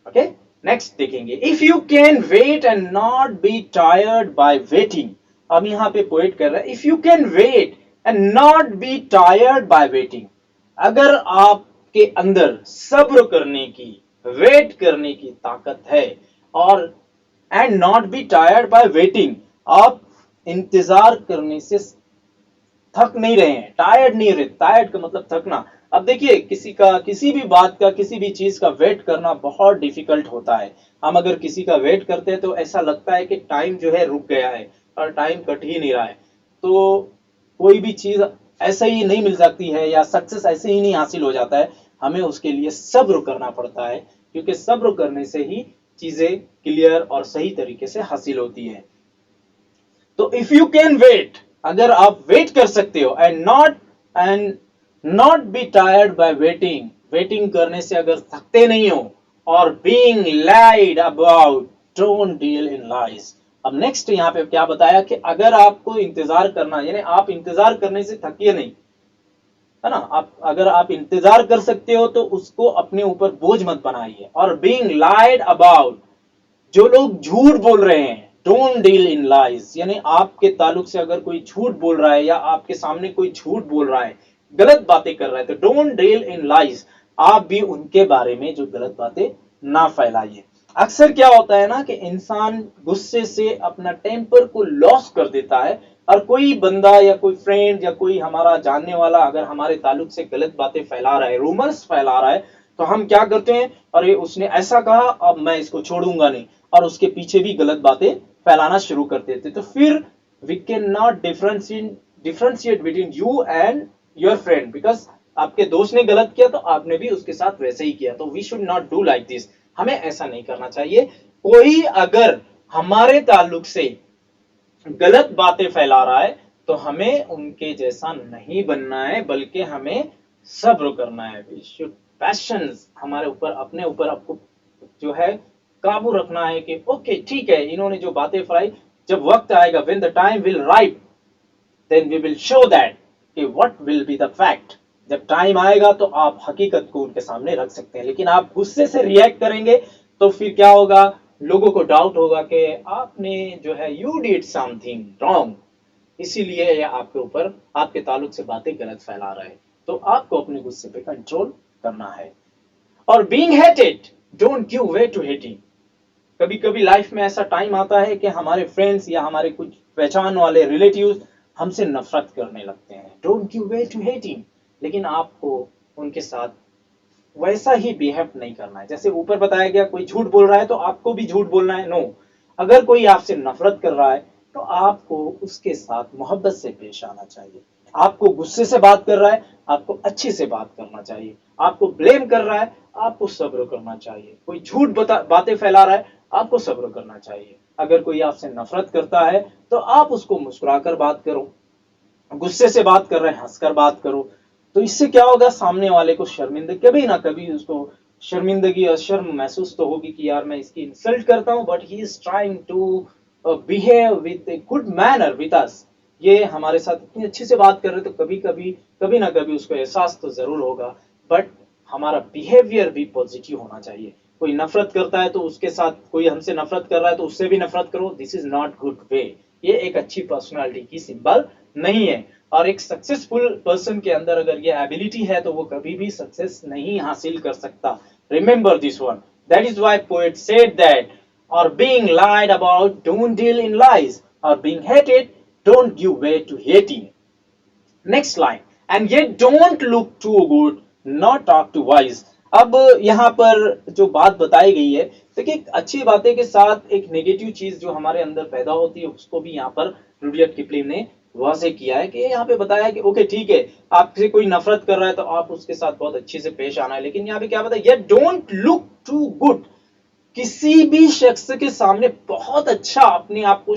ओके, नेक्स्ट देखेंगे. If you can wait and not be tired by waiting. अब यहाँ पे पोएट कर रहा है if you can wait and not be tired by waiting. अगर आपके अंदर सब्र करने की, वेट करने की ताकत है, और and not be tired by waiting, आप इंतजार करने से थक नहीं रहे हैं, टायर्ड नहीं रहे. टायर्ड का मतलब थकना. अब देखिए किसी भी बात का, किसी भी चीज का वेट करना बहुत डिफिकल्ट होता है. हम अगर किसी का वेट करते हैं तो ऐसा लगता है कि टाइम जो है रुक गया है और टाइम कट ही नहीं रहा है. तो कोई भी चीज ऐसे ही नहीं मिल सकती है या सक्सेस ऐसे ही नहीं हासिल हो जाता है, हमें उसके लिए सब्र करना पड़ता है, क्योंकि सब्र करने से ही चीजें क्लियर और सही तरीके से हासिल होती है। तो इफ यू कैन वेट, अगर आप वेट कर सकते हो, and not be tired by waiting, waiting करने से अगर थकते नहीं हो, और being lied about, don't deal in lies. अब नेक्स्ट यहाँ पे क्या बताया कि अगर आपको इंतजार करना, यानी आप इंतजार करने से थकिए नहीं, है ना, आप अगर आप इंतजार कर सकते हो तो उसको अपने ऊपर बोझ मत बनाइए। और बीइंग लाइड अबाउट, जो लोग झूठ बोल रहे हैं, डोंट डील इन लाइज, यानी आपके ताल्लुक से अगर कोई झूठ बोल रहा है या आपके सामने कोई झूठ बोल रहा है, गलत बातें कर रहा है, तो डोंट डील इन लाइज, आप भी उनके बारे में जो गलत बातें ना फैलाइए। अक्सर क्या होता है ना कि इंसान गुस्से से अपना टेम्पर को लॉस कर देता है, और कोई बंदा या कोई फ्रेंड या कोई हमारा जानने वाला अगर हमारे ताल्लुक से गलत बातें फैला रहा है, रूमर्स फैला रहा है, तो हम क्या करते हैं, अरे उसने ऐसा कहा, अब मैं इसको छोड़ूंगा नहीं, और उसके पीछे भी गलत बातें फैलाना शुरू कर देते। तो फिर we can not differentiate between you and your friend, because आपके दोस्त ने गलत किया तो आपने भी उसके साथ वैसे ही किया। तो we should not do like this, हमें ऐसा नहीं करना चाहिए। कोई अगर हमारे ताल्लुक से गलत बातें फैला रहा है तो हमें उनके जैसा नहीं बनना है, बल्कि हमें सब्र करना है। वी शुड पैशंस, हमारे ऊपर, अपने ऊपर आपको जो है काबू रखना है कि ओके ठीक है, इन्होंने जो बातें फैलाई, जब वक्त आएगा, when the time will ripe, then we will show that कि what will be the fact. जब टाइम आएगा तो आप हकीकत को उनके सामने रख सकते हैं। लेकिन आप गुस्से से रिएक्ट करेंगे तो फिर क्या होगा, लोगों को डाउट होगा कि आपने जो है यू डिड समथिंग रॉन्ग, इसीलिए ये आपके ऊपर, आपके ताल्लुक से बातें गलत फैला रहा है। तो आपको अपने गुस्से पे कंट्रोल करना है। और being hated, don't give way to hating. कभी कभी लाइफ में ऐसा टाइम आता है कि हमारे फ्रेंड्स या हमारे कुछ पहचान वाले रिलेटिव्स हमसे नफरत करने लगते हैं, don't give way to hating. लेकिन आपको उनके साथ वैसा ही बिहेव नहीं करना है। जैसे ऊपर बताया गया, कोई झूठ बोल रहा है तो आपको भी झूठ बोलना है, नो। अगर कोई आपसे नफरत कर रहा है तो आपको उसके साथ मोहब्बत से पेश आना चाहिए। आपको गुस्से से बात कर रहा है, आपको अच्छे से बात करना चाहिए। आपको ब्लेम कर रहा है, आपको सब्र करना चाहिए। कोई झूठ बातें फैला रहा है, आपको सब्र करना चाहिए। अगर कोई आपसे नफरत करता है तो आप उसको मुस्कुराकर बात करो, गुस्से से बात कर रहे हैं, हंसकर बात करो। तो इससे क्या होगा, सामने वाले को शर्मिंदगी, कभी ना कभी उसको शर्मिंदगी और शर्म महसूस तो होगी कि यार मैं इसकी इंसल्ट करता हूं, but he is trying to behave with a good manner with us. ये हमारे साथ इतनी अच्छे से बात कर रहे, तो कभी ना कभी उसको एहसास तो जरूर होगा। बट हमारा बिहेवियर भी पॉजिटिव होना चाहिए। कोई नफरत करता है तो उसके साथ, कोई हमसे नफरत कर रहा है तो उससे भी नफरत करो, this is not good way. ये एक अच्छी पर्सनालिटी की सिंबल नहीं है। और एक सक्सेसफुल पर्सन के अंदर अगर ये एबिलिटी है तो वो कभी भी सक्सेस नहीं हासिल कर सकता। Remember this one, that is why poet said that, और being lied about, don't deal in lies, और being hated, don't give way to hating. Next line, and ये don't look too good, not talk too wise. अब यहाँ पर जो बात बताई गई है, देखिए अच्छी बातें के साथ एक नेगेटिव चीज जो हमारे अंदर पैदा होती है उसको भी यहाँ पर रुडियर्ड किपलिंग ने वाजे किया है। कि यहाँ पे बताया कि ओके ठीक है, आपसे कोई नफरत कर रहा है तो आप उसके साथ बहुत अच्छे से पेश आना है। लेकिन यहाँ पे क्या बताया, ये डोंट लुक टू गुड, किसी भी शख्स के सामने बहुत अच्छा अपने आप को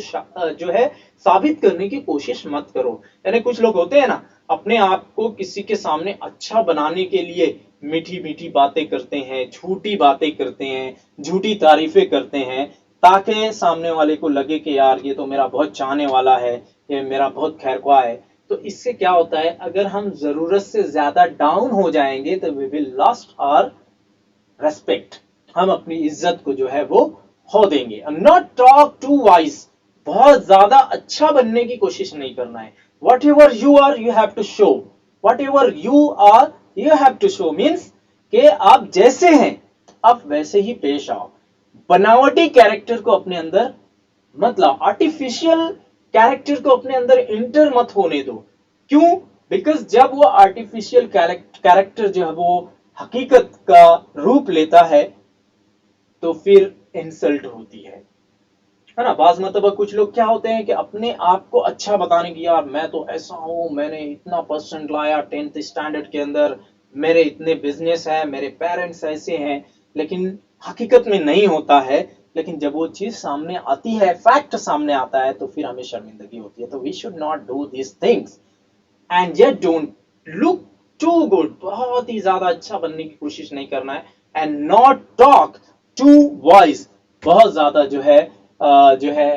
जो है साबित करने की कोशिश मत करो। यानी कुछ लोग होते हैं ना, अपने आप को किसी के सामने अच्छा बनाने के लिए मीठी मीठी बातें करते हैं, झूठी बातें करते हैं, झूठी तारीफें करते हैं, ताकि सामने वाले को लगे कि यार ये तो मेरा बहुत चाहने वाला है, ये मेरा बहुत खैरख्वाह है। तो इससे क्या होता है, अगर हम जरूरत से ज्यादा डाउन हो जाएंगे तो we will lost our respect, हम अपनी इज्जत को जो है वो खो देंगे। नॉट टॉक टू वाइज, बहुत ज्यादा अच्छा बनने की कोशिश नहीं करना है। Whatever you are you have to show, whatever you are you have to show, means कि आप जैसे हैं आप वैसे ही पेश आओ। बनावटी कैरेक्टर को अपने अंदर मत लाओ, आर्टिफिशियल कैरेक्टर को अपने अंदर इंटर मत होने दो। क्यों? बिकॉज जब वो आर्टिफिशियल कैरेक्टर जो है वो हकीकत का रूप लेता है तो फिर इंसल्ट होती है। है ना। बाज मतलब कुछ लोग क्या होते हैं कि अपने आप को अच्छा बताने की, यार मैं तो ऐसा हूँ, मैंने इतना परसेंट लाया 10th स्टैंडर्ड के अंदर, मेरे इतने बिजनेस है, मेरे पेरेंट्स ऐसे हैं, लेकिन हकीकत में नहीं होता है। लेकिन जब वो चीज सामने आती है, फैक्ट सामने आता है, तो फिर हमें शर्मिंदगी होती है। तो we should not do this things and yet don't look too good, बहुत ही ज्यादा अच्छा बनने की कोशिश नहीं करना है। And not talk too wise, बहुत ज्यादा जो है जो है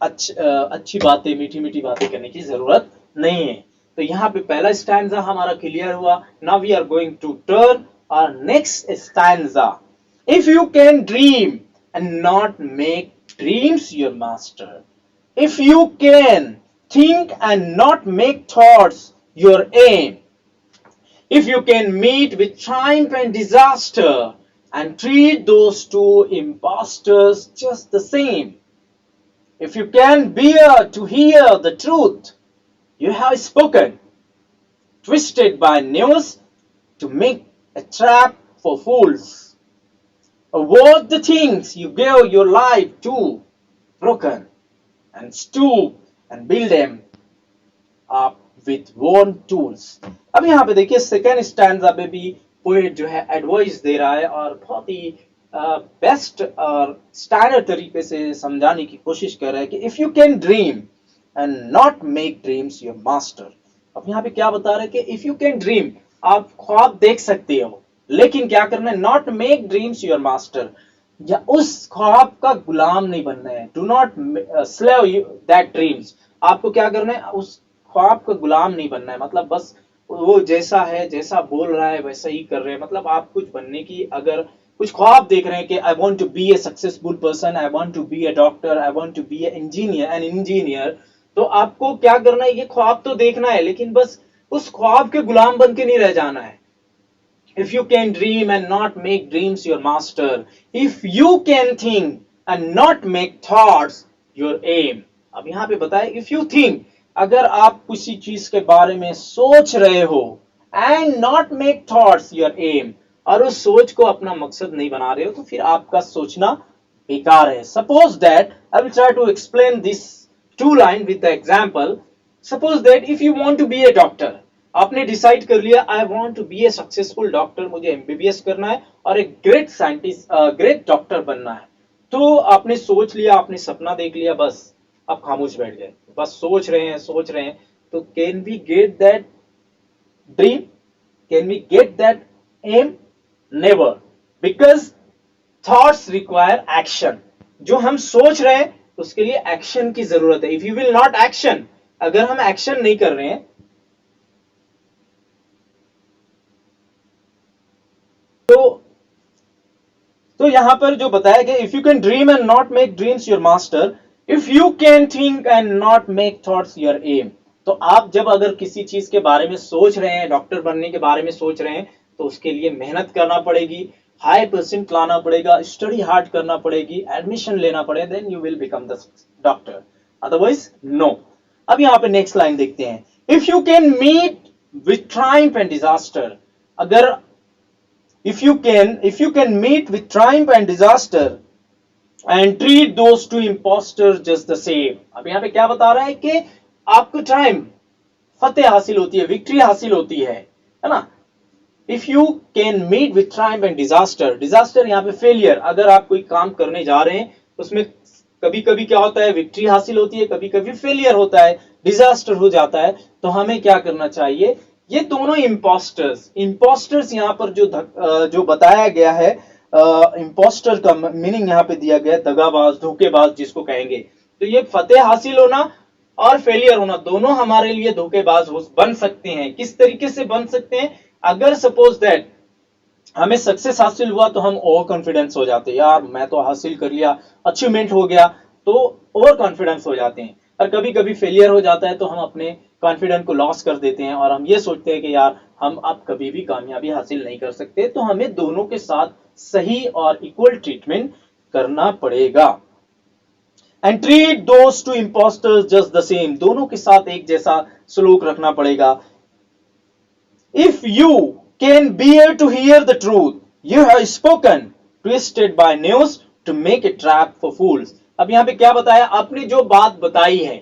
अच्छी बातें, मीठी मीठी बातें करने की जरूरत नहीं है। तो यहाँ पे पहला स्टैंजा हमारा क्लियर हुआ। Now we are going to turn our next stanza. If you can dream and not make dreams your master, if you can think and not make thoughts your aim, if you can meet with triumph and disaster and treat those two impostors just the same, if you can bear to hear the truth you have spoken, twisted by news to make a trap for fools, avoid the things you gave your life to, broken, and stoop and build them up with worn tools। अब यहाँ पे देखिए सेकेंड स्टैंजा पे भी पोएट जो है एडवाइस दे रहा है और बहुत ही बेस्ट और स्टैंडर्ड तरीके से समझाने की कोशिश कर रहा है कि if you can dream and not make dreams your master. अब यहाँ पे क्या बता रहे हैं कि इफ यू कैन ड्रीम, आप ख्वाब देख सकते हो, लेकिन क्या करना है, not make dreams your master, या उस ख्वाब का गुलाम नहीं बनना है। Do not slave that dreams, आपको क्या करना है, उस ख्वाब का गुलाम नहीं बनना है। मतलब बस वो जैसा है, जैसा बोल रहा है वैसा ही कर रहे हैं। मतलब आप कुछ बनने की अगर कुछ ख्वाब देख रहे हैं कि I want to be a successful person, I want to be a doctor, I want to be a engineer, an engineer, तो आपको क्या करना है, ये ख्वाब तो देखना है, लेकिन बस उस ख्वाब के गुलाम बन के नहीं रह जाना है। If you can dream and not make dreams your master, if you can think and not make thoughts your aim। अब यहाँ पे बताए if you think, अगर आप किसी चीज के बारे में सोच रहे हो, and not make thoughts your aim, और उस सोच को अपना मकसद नहीं बना रहे हो, तो फिर आपका सोचना बेकार है। Suppose that I will try to explain this two line with the example। Suppose that if you want to be a doctor, आपने डिसाइड कर लिया I want to be a successful doctor, मुझे एमबीबीएस करना है और एक ग्रेट साइंटिस्ट, ग्रेट डॉक्टर बनना है। तो आपने सोच लिया, आपने सपना देख लिया, बस आप खामोश बैठ गए, बस सोच रहे हैं सोच रहे हैं। तो can we get that dream, can we get that aim? Never, because thoughts require action. जो हम सोच रहे हैं उसके लिए एक्शन की जरूरत है। If you will not action, अगर हम एक्शन नहीं कर रहे हैं तो यहां पर जो बताया गया, if you can dream and not make dreams your master, if you can think and not make thoughts your aim. तो आप जब अगर किसी चीज के बारे में सोच रहे हैं, डॉक्टर बनने के बारे में सोच रहे हैं, तो उसके लिए मेहनत करना पड़ेगी, हाई परसेंट लाना पड़ेगा, स्टडी हार्ड करना पड़ेगी, एडमिशन लेना पड़ेगा, then you will become the doctor, otherwise no. अब यहां पे नेक्स्ट लाइन देखते हैं, if you can meet with triumph and disaster, अगर if you can meet with triumph and disaster and treat those two imposters just the same। अब यहां पे क्या बता रहा है कि आपको ट्रायम्फ, फतेह हासिल होती है, विक्ट्री हासिल होती है ना। If you can meet with triumph and disaster, disaster यहाँ पे फेलियर, अगर आप कोई काम करने जा रहे हैं उसमें कभी कभी क्या होता है, विक्ट्री हासिल होती है, कभी कभी फेलियर होता है, डिजास्टर हो जाता है। तो हमें क्या करना चाहिए, ये दोनों इम्पोस्टर्स यहाँ पर जो बताया गया है, इम्पोस्टर का मीनिंग यहाँ पे दिया गया है दगाबाज, धोखेबाज जिसको कहेंगे। तो ये फतेह हासिल होना और फेलियर होना दोनों हमारे लिए धोखेबाज बन सकते हैं। किस तरीके से बन सकते हैं, अगर सपोज दैट हमें सक्सेस हासिल हुआ तो हम ओवर कॉन्फिडेंस हो जाते हैं, यार मैं तो हासिल कर लिया, अचीवमेंट हो गया, तो ओवर कॉन्फिडेंस हो जाते हैं। और कभी कभी फेलियर हो जाता है तो हम अपने कॉन्फिडेंस को लॉस कर देते हैं और हम ये सोचते हैं कि यार हम अब कभी भी कामयाबी हासिल नहीं कर सकते। तो हमें दोनों के साथ सही और इक्वल ट्रीटमेंट करना पड़ेगा। And treat those two impostors just the same, दोनों के साथ एक जैसा सलूक रखना पड़ेगा। If you can bear to hear the truth you have spoken, twisted by news to make a trap for fools। अब यहाँ पे क्या बताया, आपने जो बात बताई है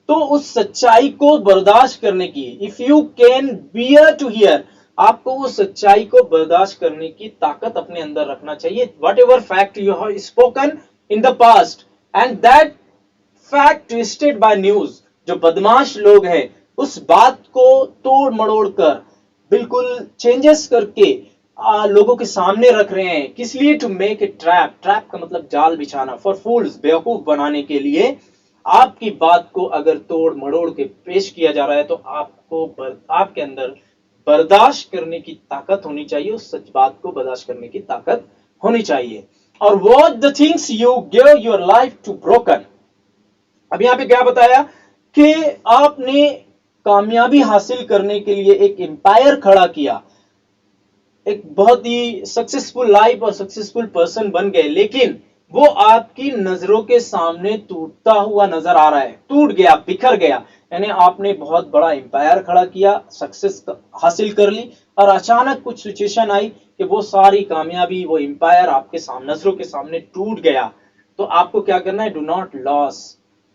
तो उस सच्चाई को बर्दाश्त करने की, if you can bear to hear, आपको वो सच्चाई को बर्दाश्त करने की ताकत अपने अंदर रखना चाहिए। Whatever fact you have spoken in the past and that fact twisted by news, जो बदमाश लोग हैं उस बात को तोड़ मड़ोड़ कर, बिल्कुल चेंजेस करके लोगों के सामने रख रहे हैं, किस लिए, to make a trap, trap का मतलब जाल बिछाना, फॉर फूल्स, बेवकूफ बनाने के लिए। आपकी बात को अगर तोड़ मड़ोड़ के पेश किया जा रहा है तो आपके अंदर बर्दाश्त करने की ताकत होनी चाहिए, उस सच बात को बर्दाश्त करने की ताकत होनी चाहिए। और what the things you give your life to broken, अब यहां पे क्या बताया कि आपने कामयाबी हासिल करने के लिए एक एम्पायर खड़ा किया, एक बहुत ही सक्सेसफुल लाइफ और सक्सेसफुल पर्सन बन गए, लेकिन वो आपकी नजरों के सामने टूटता हुआ नजर आ रहा है, टूट गया, बिखर गया। यानी आपने बहुत बड़ा एम्पायर खड़ा किया, सक्सेस हासिल कर ली, और अचानक कुछ सिचुएशन आई कि वो सारी कामयाबी, वो एम्पायर आपके सामने, नजरों के सामने टूट गया। तो आपको क्या करना है, do not loss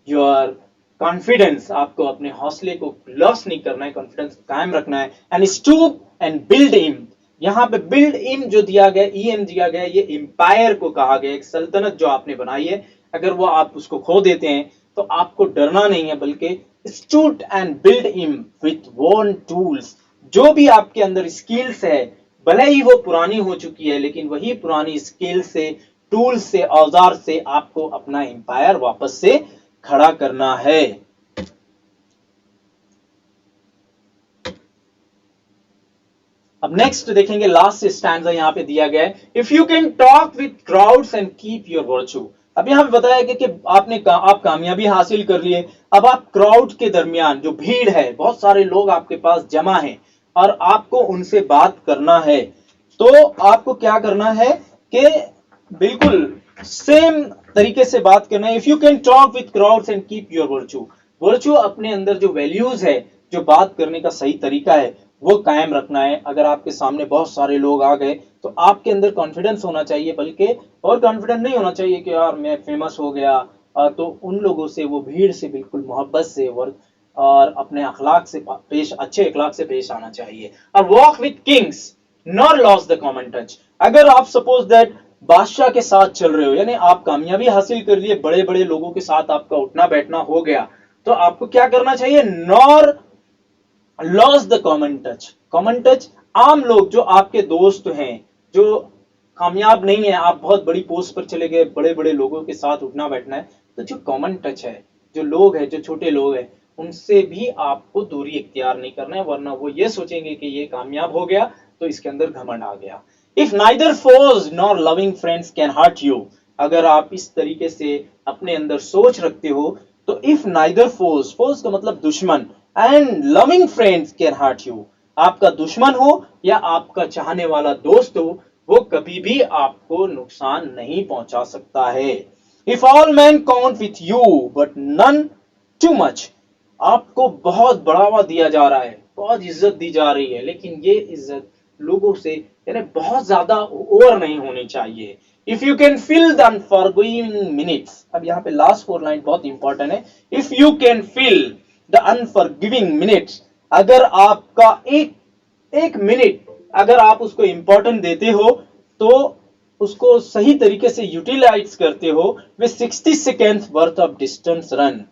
your confidence, आपको अपने हौसले को लॉस नहीं करना है, कॉन्फिडेंस कायम रखना है। And stoop and build him, यहाँ पे बिल्ड इम जो दिया गया, ईएम दिया गया, ये एम्पायर को कहा गया, एक सल्तनत जो आपने बनाई है, अगर वो आप उसको खो देते हैं तो आपको डरना नहीं है, बल्कि स्टूड एंड बिल्ड इम विथ वोन टूल्स, जो भी आपके अंदर स्किल्स है, भले ही वो पुरानी हो चुकी है, लेकिन वही पुरानी स्किल से, टूल से, औजार से आपको अपना एम्पायर वापस से खड़ा करना है। अब नेक्स्ट देखेंगे, लास्ट स्टैंजा यहाँ पे दिया गया है, if you can talk with crowds and keep your virtue. अब यहाँ पे बताया गया कि आप कामयाबी हासिल कर लिए, अब आप क्राउड के दरमियान, जो भीड़ है, बहुत सारे लोग आपके पास जमा हैं और आपको उनसे बात करना है, तो आपको क्या करना है कि बिल्कुल सेम तरीके से बात करना है। If you can talk with crowds and keep your virtue, virtue अपने अंदर जो वैल्यूज है, जो बात करने का सही तरीका है, वो कायम रखना है। अगर आपके सामने बहुत सारे लोग आ गए तो आपके अंदर कॉन्फिडेंस होना चाहिए, बल्कि और कॉन्फिडेंस नहीं होना चाहिए कि यार मैं फेमस हो गया, तो उन लोगों से, वो भीड़ से बिल्कुल मोहब्बत से और अपने अखलाक से पेश, अच्छे अखलाक से पेश आना चाहिए। और walk with Kings not loss the common touch, अगर आप सपोज दैट बादशाह के साथ चल रहे हो, यानी आप कामयाबी हासिल कर लिए, बड़े बड़े लोगों के साथ आपका उठना बैठना हो गया, तो आपको क्या करना चाहिए, nor loss the common touch. Common touch, आम लोग जो आपके दोस्त हैं, जो कामयाब नहीं है, आप बहुत बड़ी पोस्ट पर चले गए, बड़े बड़े लोगों के साथ उठना बैठना है, तो जो कॉमन टच है, जो लोग हैं, जो छोटे लोग हैं, उनसे भी आपको दूरी इख्तियार नहीं करना है, वरना वो ये सोचेंगे कि ये कामयाब हो गया तो इसके अंदर घमंड आ गया। If neither force nor loving friends can hurt you, अगर आप इस तरीके से अपने अंदर सोच रखते हो, तो इफ नाइदर फोर्स, फोर्स का मतलब दुश्मन, and loving friends can hurt you, आपका दुश्मन हो या आपका चाहने वाला दोस्त हो, वो कभी भी आपको नुकसान नहीं पहुंचा सकता है। If all man count with you but none too much, आपको बहुत बढ़ावा दिया जा रहा है, बहुत इज्जत दी जा रही है, लेकिन ये इज्जत लोगों से, यानी बहुत ज्यादा ओवर नहीं होनी चाहिए। If you can fill the unforgiving minutes, अब यहाँ पे लास्ट 4 लाइन बहुत इंपॉर्टेंट है, if you can fill the unforgiving minutes, अगर आपका एक एक मिनट, अगर आप उसको इंपॉर्टेंट देते हो, तो उसको सही तरीके से यूटिलाइज करते हो, वे 60 seconds worth of distance run,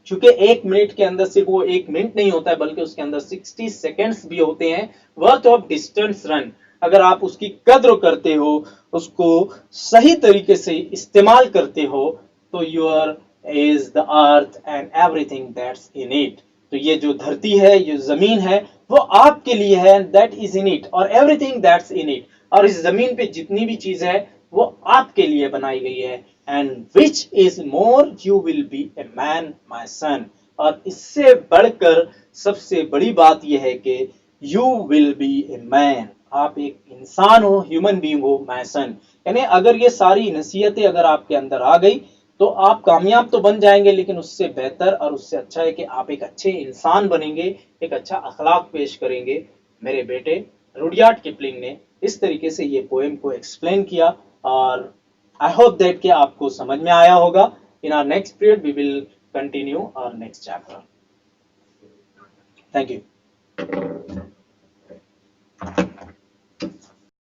क्योंकि 1 मिनट के अंदर सिर्फ वो 1 मिनट नहीं होता है, बल्कि उसके अंदर 60 सेकेंड्स भी होते हैं, वर्थ ऑफ डिस्टेंस रन। अगर आप उसकी कद्र करते हो, उसको सही तरीके से इस्तेमाल करते हो, तो your is the earth and everything that's in it, तो ये जो धरती है, ये जमीन है, वो आपके लिए है, दैट इज इन इट, और एवरीथिंग दैट्स इन इट, और इस जमीन पे जितनी भी चीज है वो आपके लिए बनाई गई है। And which is more, you will be a man my son, और इससे बढ़कर सबसे बड़ी बात यह है कि you will be a man, आप एक इंसान हो, ह्यूमन बीइंग हो, माई सन। यानी अगर ये सारी नसीहतें अगर आपके अंदर आ गई तो आप कामयाब तो बन जाएंगे, लेकिन उससे बेहतर और उससे अच्छा है कि आप एक अच्छे इंसान बनेंगे, एक अच्छा अखलाक पेश करेंगे। मेरे बेटे रुडयार्ड किपलिंग ने इस तरीके से ये पोएम को एक्सप्लेन किया, और आई होप दैट कि आपको समझ में आया होगा. In our next period we will continue our next chapter. Thank you.